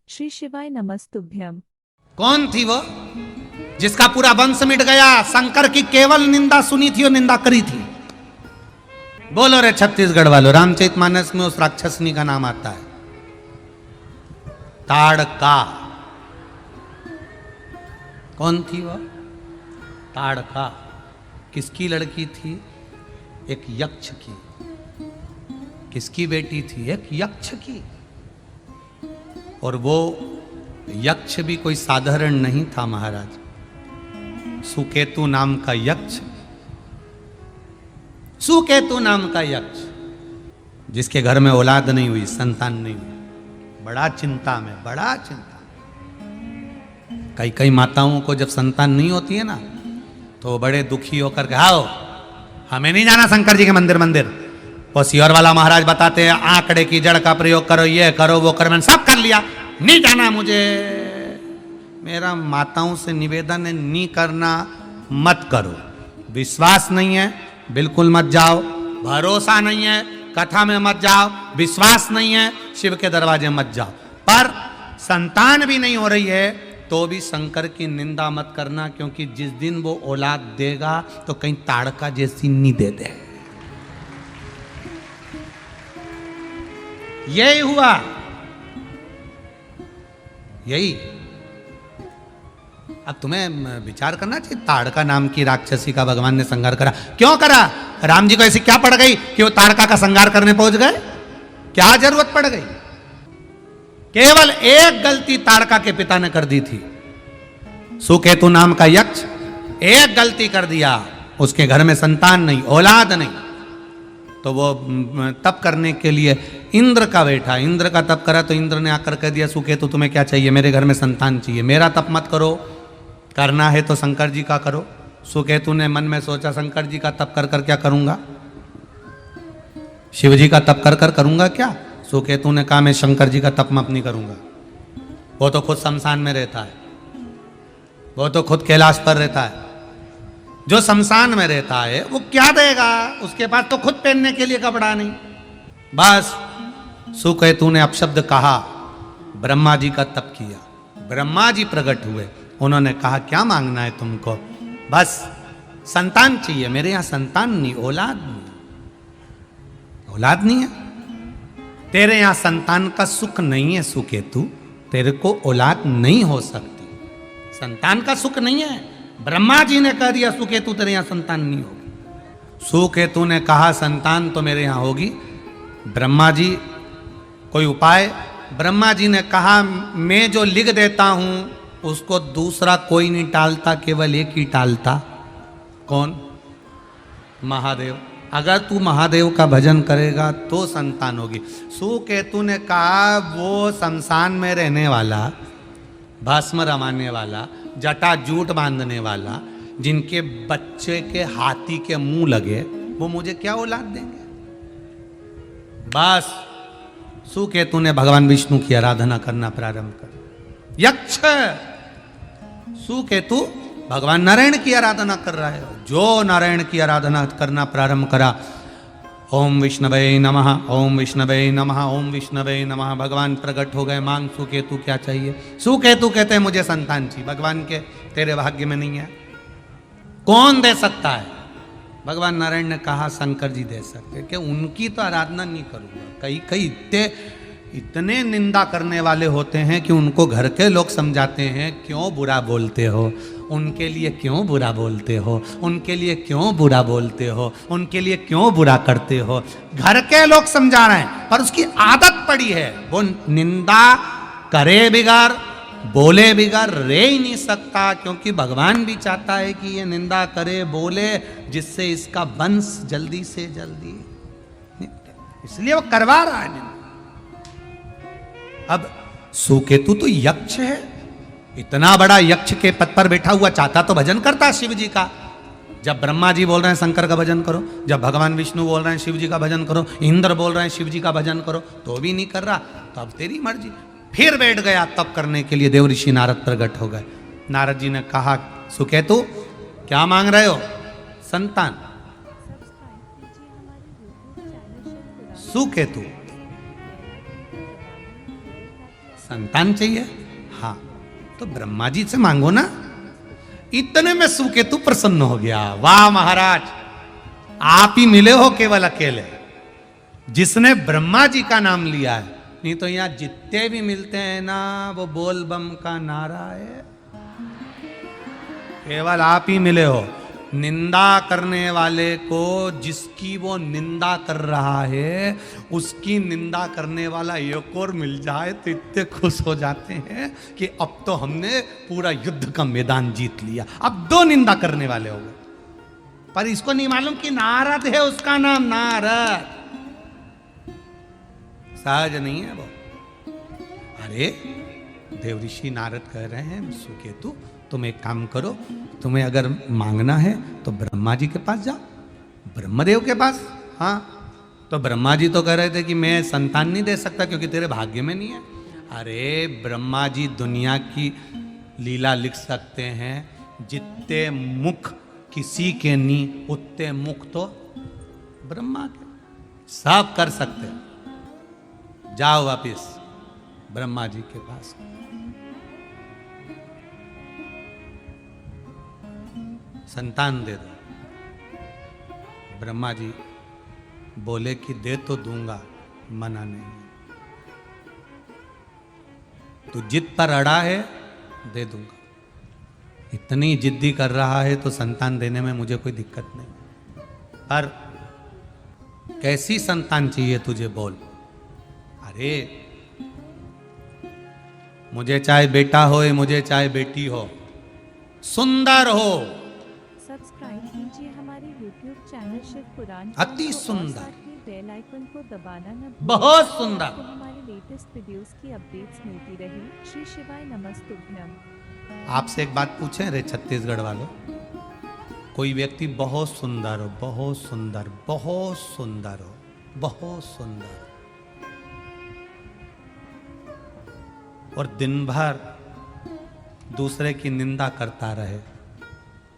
श्री शिवाय नमस्तुभ्यम। कौन थी वो जिसका पूरा वंश मिट गया? शंकर की केवल निंदा सुनी थी और निंदा करी थी। बोलो रे छत्तीसगढ़ वालों, रामचरितमानस में उस राक्षसनी का नाम आता है ताड़का। कौन थी वो ताड़का? किसकी लड़की थी? एक यक्ष की। किसकी बेटी थी? एक यक्ष की। और वो यक्ष भी कोई साधारण नहीं था महाराज। सुकेतु नाम का यक्ष, सुकेतु नाम का यक्ष, जिसके घर में औलाद नहीं हुई, संतान नहीं हुई, बड़ा चिंता में, बड़ा चिंता। कई कई माताओं को जब संतान नहीं होती है ना, तो बड़े दुखी होकर के, आओ हमें नहीं जाना शंकर जी के मंदिर मंदिर। वो सियोर वाला महाराज बताते हैं आंकड़े की जड़ का प्रयोग करो, ये करो वो करो, मैंने सब कर लिया, नहीं जाना मुझे। मेरा माताओं से निवेदन है, नहीं करना, मत करो। विश्वास नहीं है, बिल्कुल मत जाओ। भरोसा नहीं है, कथा में मत जाओ। विश्वास नहीं है, शिव के दरवाजे मत जाओ। पर संतान भी नहीं हो रही है तो भी शंकर की निंदा मत करना, क्योंकि जिस दिन वो औलाद देगा तो कहीं ताड़का जैसी नहीं दे दे। यही हुआ, यही। अब तुम्हें विचार करना चाहिए, ताड़का नाम की राक्षसी का भगवान ने संहार करा। क्यों करा? राम जी को ऐसी क्या पड़ गई कि वो ताड़का का संहार करने पहुंच गए? क्या जरूरत पड़ गई? केवल एक गलती ताड़का के पिता ने कर दी थी। सुकेतु नाम का यक्ष एक गलती कर दिया, उसके घर में संतान नहीं, औलाद नहीं, तो वो तप करने के लिए इंद्र का बैठा, इंद्र का तप करा तो इंद्र ने आकर कह दिया, सुकेतु तुम्हें क्या चाहिए? मेरे घर में संतान चाहिए, मेरा तप मत करो, करना है तो शंकर जी का करो। सुकेतु ने मन में सोचा, शंकर जी का तप कर कर क्या करूंगा? शिव जी का तप कर कर करूंगा क्या? सुकेतु ने कहा, मैं शंकर जी का तप मत नहीं करूंगा। वो तो खुद शमशान में रहता है, वो तो खुद कैलाश पर रहता है। जो शमशान में रहता है वो क्या देगा? उसके पास तो खुद पहनने के लिए कपड़ा नहीं। बस सुकेतु ने अपशब्द कहा, ब्रह्मा जी का तप किया, ब्रह्मा जी प्रकट हुए, उन्होंने कहा क्या मांगना है तुमको? बस संतान चाहिए, मेरे यहां संतान नहीं, औलाद नहीं, औलाद नहीं है। तेरे यहां संतान का सुख नहीं है सुकेतु, तेरे को औलाद नहीं हो सकती, संतान का सुख नहीं है। ब्रह्मा जी ने कह दिया सुकेतु तेरे यहां संतान नहीं होगी। सुकेतु ने कहा संतान तो मेरे यहां होगी। ब्रह्मा जी कोई उपाय? ब्रह्मा जी ने कहा मैं जो लिख देता हूं उसको दूसरा कोई नहीं टालता, केवल एक ही टालता। कौन? महादेव। अगर तू महादेव का भजन करेगा तो संतान होगी। सुकेतु ने कहा वो शमशान में रहने वाला, भस्म रमाने वाला, जटा जूट बांधने वाला, जिनके बच्चे के हाथी के मुंह लगे, वो मुझे क्या औलाद देंगे? बस सुकेतु ने भगवान विष्णु की आराधना करना प्रारंभ कर। यक्ष सुकेतु भगवान नारायण की आराधना कर रहा है। जो नारायण की आराधना करना प्रारंभ करा, ओम विष्णवे नमः, ओम विष्णवे नमः, ओम विष्णवे नमः, भगवान प्रकट हो गए। मांग सुकेतु क्या चाहिए? सुकेतु कहते हैं मुझे संतान चाहिए। भगवान के तेरे भाग्य में नहीं है, कौन दे सकता है? भगवान नारायण ने कहा शंकर जी दे सकते, कि उनकी तो आराधना नहीं करूंगा। कई कई इतने निंदा करने वाले होते हैं कि उनको घर के लोग समझाते हैं क्यों बुरा बोलते हो, उनके लिए क्यों बुरा बोलते हो, उनके लिए क्यों बुरा बोलते हो, उनके लिए क्यों बुरा करते हो। घर के लोग समझा रहे हैं, पर उसकी आदत पड़ी है। वो निंदा करे बिगाड़, बोले बिगाड़ रह ही नहीं सकता, क्योंकि भगवान भी चाहता है कि ये निंदा करे, बोले, जिससे इसका वंश जल्दी से जल्दी निपटे, इसलिए वो करवा रहा है निंदा। अब सुकेतु तो यक्ष है, इतना बड़ा यक्ष के पद पर बैठा हुआ, चाहता तो भजन करता शिव जी का। जब ब्रह्मा जी बोल रहे हैं शंकर का भजन करो, जब भगवान विष्णु बोल रहे हैं शिव जी का भजन करो, इंद्र बोल रहे हैं शिव जी का भजन करो, तो भी नहीं कर रहा। तो अब तेरी मर्जी। फिर बैठ गया तप करने के लिए। देव ऋषि नारद प्रकट हो गए। नारद जी ने कहा सुकेतु क्या मांग रहे हो? संतान। सुकेतु संतान चाहिए, हाँ तो ब्रह्मा जी से मांगो ना। इतने में सुकेतु प्रसन्न हो गया। वाह महाराज, आप ही मिले हो केवल अकेले जिसने ब्रह्मा जी का नाम लिया है, नहीं तो यहां जितने भी मिलते हैं ना वो बोल बम का नारा है। केवल आप ही मिले हो। निंदा करने वाले को, जिसकी वो निंदा कर रहा है, उसकी निंदा करने वाला एक और मिल जाए तो इतने खुश हो जाते हैं कि अब तो हमने पूरा युद्ध का मैदान जीत लिया। अब 2 निंदा करने वाले हो गए। पर इसको नहीं मालूम कि नारद है उसका नाम, नारद। सहज नहीं है वो। अरे देवऋषि नारद कह रहे हैं सुकेतु तुम एक काम करो, तुम्हें अगर मांगना है तो ब्रह्मा जी के पास जाओ, ब्रह्मदेव के पास। हाँ तो ब्रह्मा जी तो कह रहे थे कि मैं संतान नहीं दे सकता क्योंकि तेरे भाग्य में नहीं है। अरे ब्रह्मा जी दुनिया की लीला लिख सकते हैं। जितने मुख किसी के नहीं उतने मुख तो ब्रह्मा के, सब कर सकते। जाओ वापिस ब्रह्मा जी के पास। संतान दे दो। ब्रह्मा जी बोले कि दे तो दूंगा, मना नहीं। तू जिद पर अड़ा है, दे दूंगा। इतनी जिद्दी कर रहा है तो संतान देने में मुझे कोई दिक्कत नहीं। पर कैसी संतान चाहिए तुझे बोल। अरे मुझे चाहे बेटा हो, मुझे चाहे बेटी हो, सुंदर हो। सब्सक्राइब कीजिए हमारे YouTube चैनल शिव पुराण अति सुंदर, बेल आइकन को दबाना न भूलें। बहुत सुंदर। आपको हमारे लेटेस्ट वीडियोस की अपडेट्स मिलती रहे। श्री शिवाय नमस्तुभ्यम। आपसे एक बात पूछें रे छत्तीसगढ़ वालों, कोई व्यक्ति बहुत सुंदर हो, बहुत सुंदर, बहुत सुंदर हो, बहुत सुंदर, और दिन भर दूसरे की निंदा करता रहे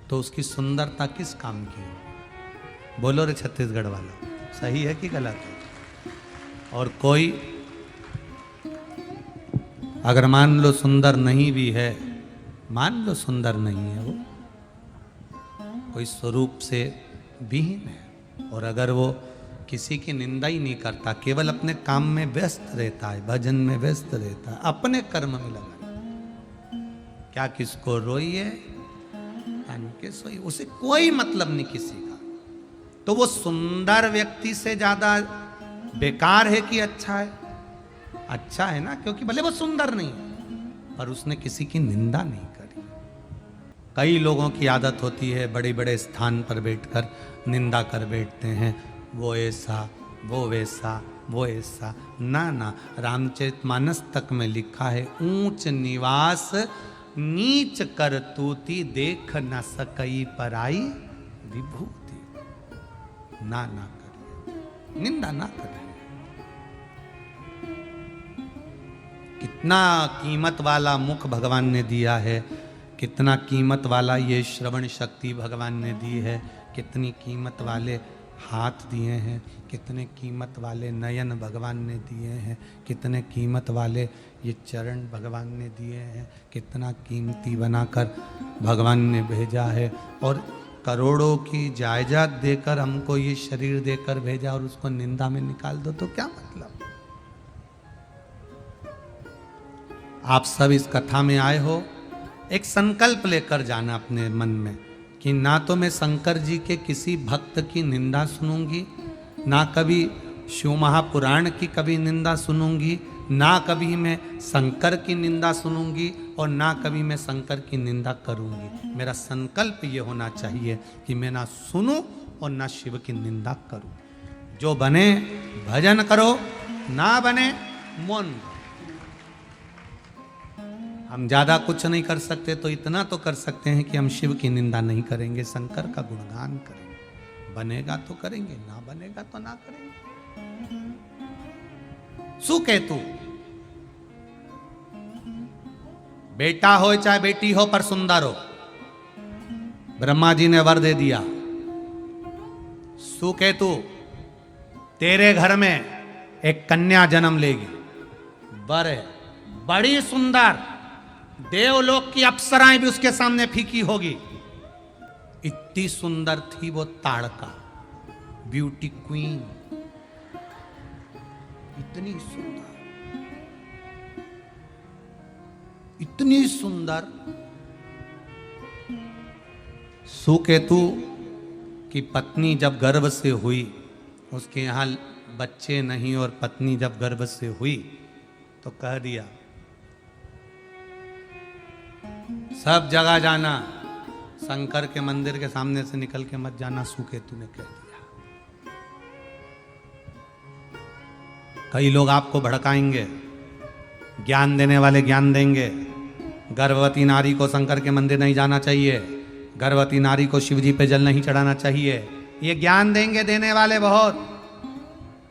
तो उसकी सुंदरता किस काम की हो? बोलो रे छत्तीसगढ़ वाला, सही है कि गलत है? और कोई अगर मान लो सुंदर नहीं भी है, मान लो सुंदर नहीं है वो, कोई स्वरूप से विहीन है, और अगर वो किसी की निंदा ही नहीं करता, केवल अपने काम में व्यस्त रहता है, भजन में व्यस्त रहता है, अपने कर्म में लगा, क्या किसको रोइए के सोइए, उसे कोई मतलब नहीं किसी का, तो वो सुंदर व्यक्ति से ज्यादा बेकार है कि अच्छा है? अच्छा है ना, क्योंकि भले वो सुंदर नहीं है पर उसने किसी की निंदा नहीं करी। कई लोगों की आदत होती है बड़े बड़े स्थान पर बैठकर निंदा कर बैठते हैं, वो ऐसा, वो वैसा, वो ऐसा। ना ना, रामचरितमानस तक में लिखा है, ऊंच निवास नीच कर तूती, देख न सकई पराई विभूति। ना ना करिए, निंदा ना करिए। कितना कीमत वाला मुख भगवान ने दिया है, कितना कीमत वाला ये श्रवण शक्ति भगवान ने दी है, कितनी कीमत वाले हाथ दिए हैं, कितने कीमत वाले नयन भगवान ने दिए हैं, कितने कीमत वाले ये चरण भगवान ने दिए हैं, कितना कीमती बनाकर भगवान ने भेजा है, और करोड़ों की जायदाद देकर हमको ये शरीर देकर भेजा और उसको निंदा में निकाल दो तो क्या मतलब? आप सब इस कथा में आए हो, एक संकल्प लेकर जाना अपने मन में कि ना तो मैं शंकर जी के किसी भक्त की निंदा सुनूंगी, ना कभी शिव महापुराण की कभी निंदा सुनूंगी, ना कभी मैं शंकर की निंदा सुनूंगी, और ना कभी मैं शंकर की निंदा करूंगी। मेरा संकल्प ये होना चाहिए कि मैं ना सुनूं और ना शिव की निंदा करूं। जो बने भजन करो, ना बने मौन। हम ज्यादा कुछ नहीं कर सकते तो इतना तो कर सकते हैं कि हम शिव की निंदा नहीं करेंगे, शंकर का गुणगान करेंगे। बनेगा तो करेंगे, ना बनेगा तो ना करेंगे। सुकेतु बेटा हो चाहे बेटी हो पर सुंदर हो, ब्रह्मा जी ने वर दे दिया। सुकेतु तेरे घर में एक कन्या जन्म लेगी, वर है, बड़ी सुंदर, देवलोक की अप्सराएं भी उसके सामने फीकी होगी। इतनी सुंदर थी वो ताड़का, ब्यूटी क्वीन, इतनी सुंदर, इतनी सुंदर। सुकेतु की पत्नी जब गर्भ से हुई, उसके यहां बच्चे नहीं, और पत्नी जब गर्भ से हुई तो कह दिया सब जगह जाना, शंकर के मंदिर के सामने से निकल के मत जाना, सुकेतु ने कह दिया। कई लोग आपको भड़काएंगे, ज्ञान देने वाले ज्ञान देंगे, गर्भवती नारी को शंकर के मंदिर नहीं जाना चाहिए, गर्भवती नारी को शिवजी पे जल नहीं चढ़ाना चाहिए, ये ज्ञान देंगे देने वाले बहुत।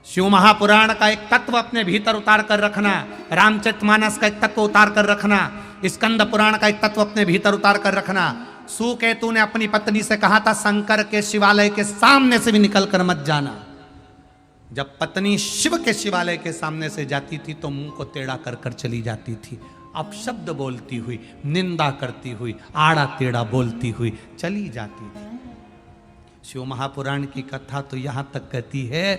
शिव महापुराण का एक तत्व अपने भीतर उतार कर रखना, रामचरितमानस का एक तत्व उतार कर रखना, स्कंद पुराण का एक तत्व अपने भीतर उतार कर रखना। सुकेतु ने अपनी पत्नी से कहा था शंकर के शिवालय के सामने से भी निकल कर मत जाना। जब पत्नी शिव के शिवालय के सामने से जाती थी तो मुंह को टेढ़ा कर कर चली जाती थी, अपशब्द बोलती हुई, निंदा करती हुई, आड़ा टेढ़ा बोलती हुई चली जाती थी। शिव महापुराण की कथा तो यहां तक कहती है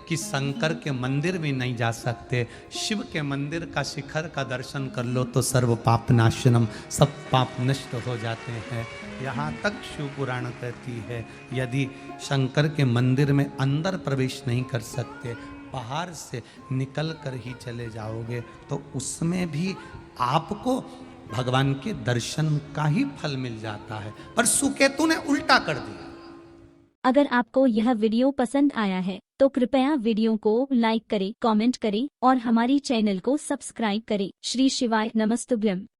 कि शंकर के मंदिर भी नहीं जा सकते, शिव के मंदिर का शिखर का दर्शन कर लो तो सर्व पाप नाशनम, सब पाप नष्ट हो जाते हैं। यहाँ तक शिव पुराण कहती है यदि शंकर के मंदिर में अंदर प्रवेश नहीं कर सकते, बाहर से निकल कर ही चले जाओगे तो उसमें भी आपको भगवान के दर्शन का ही फल मिल जाता है। पर सुकेतु ने उल्टा कर दिया। अगर आपको यह वीडियो पसंद आया है तो कृपया वीडियो को लाइक करें, कमेंट करें और हमारी चैनल को सब्सक्राइब करें। श्री शिवाय नमस्तुभ्यम।